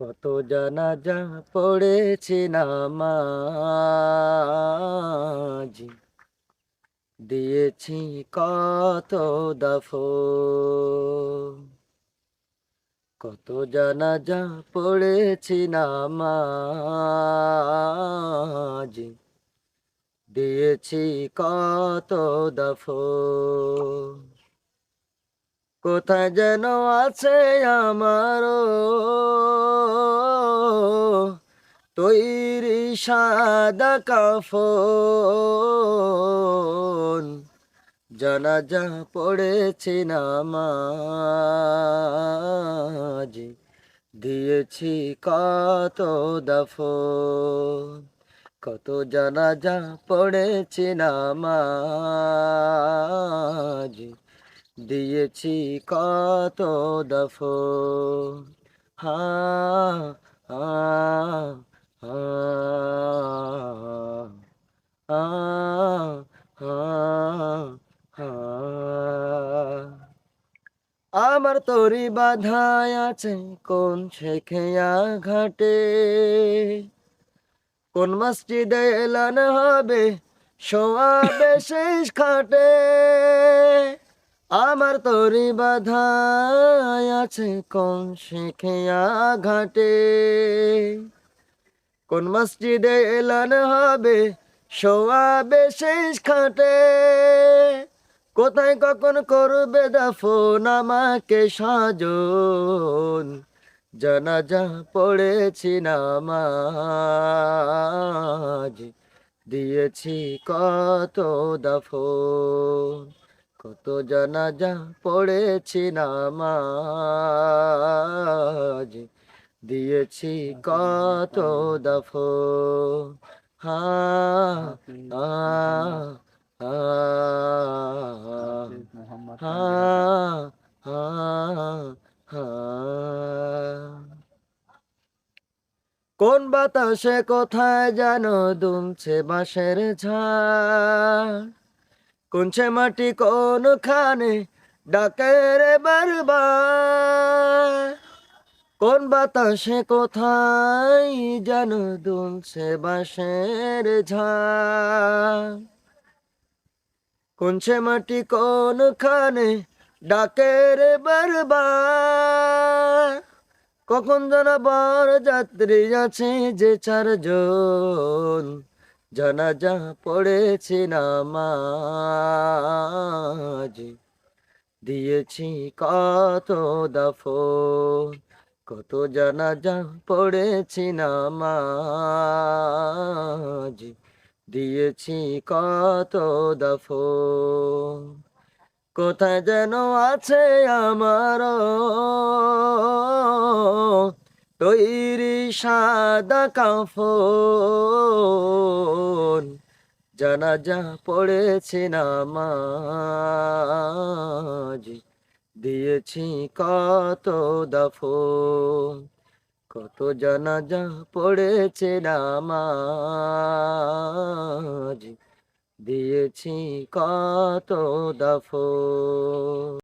কত জানাজা পড়েছি নামাজ, দিয়েছি কত দাফন। কত জানাজা পড়েছি নামাজ, দিয়েছি কত দাফন। কোথায় যেন আছে আমারও তৈরি সাদা কাফন। জানাজা পড়েছি নামাজ, দিয়েছি কত দাফন। কত জানাজা পড়েছি নামাজ, দিয়েছি কত দাফন। হা হা হা হা হা হা। আমার তরি বাধায় আছে কোন শেখিয়া ঘাটে, কোন মসজিদে এলান হবে সোয়াবে শেষ খাটে। আমার তরি বাধায় আছে কোন শেখিয়া ঘাটে, কোন মসজিদে এলান হবে সোয়াবে শেষ খাটে। কোথায় কখন করবে দাফন আমাকে সাজন। জানাজা পড়েছি নামাজ, দিয়েছি কত দাফন। কত জানাজা পড়েছি নামাজ, দিয়েছি কত দাফন। হা হা হা হা হা হা। কোন বাতাসে কোথায় যেন দুমছে বাঁশের ঝাড়, কোনছে মাটি কোনখানে ডাকে রে বারবার। কোন বাতাসে কোথায় যেন দুলছে বাঁশের ঝাড়, কোনছে মাটি কোনখানে ডাকে রে বারবার। কখন যেন বর যাত্রী আছে যে চারজন, জানাজা পড়েছি নামাজ, দিয়েছি কত দাফন। কত জানাজা পড়েছি নামাজ, দিয়েছি কত দাফন। কোথায় যেন আছে আমার তৈরি সাদা কাফন। জানাজা পড়েছি নামাজ, দিয়েছি কত দাফন। কত জানাজা পড়েছে নামাজ, দিয়েছি কত দাফন।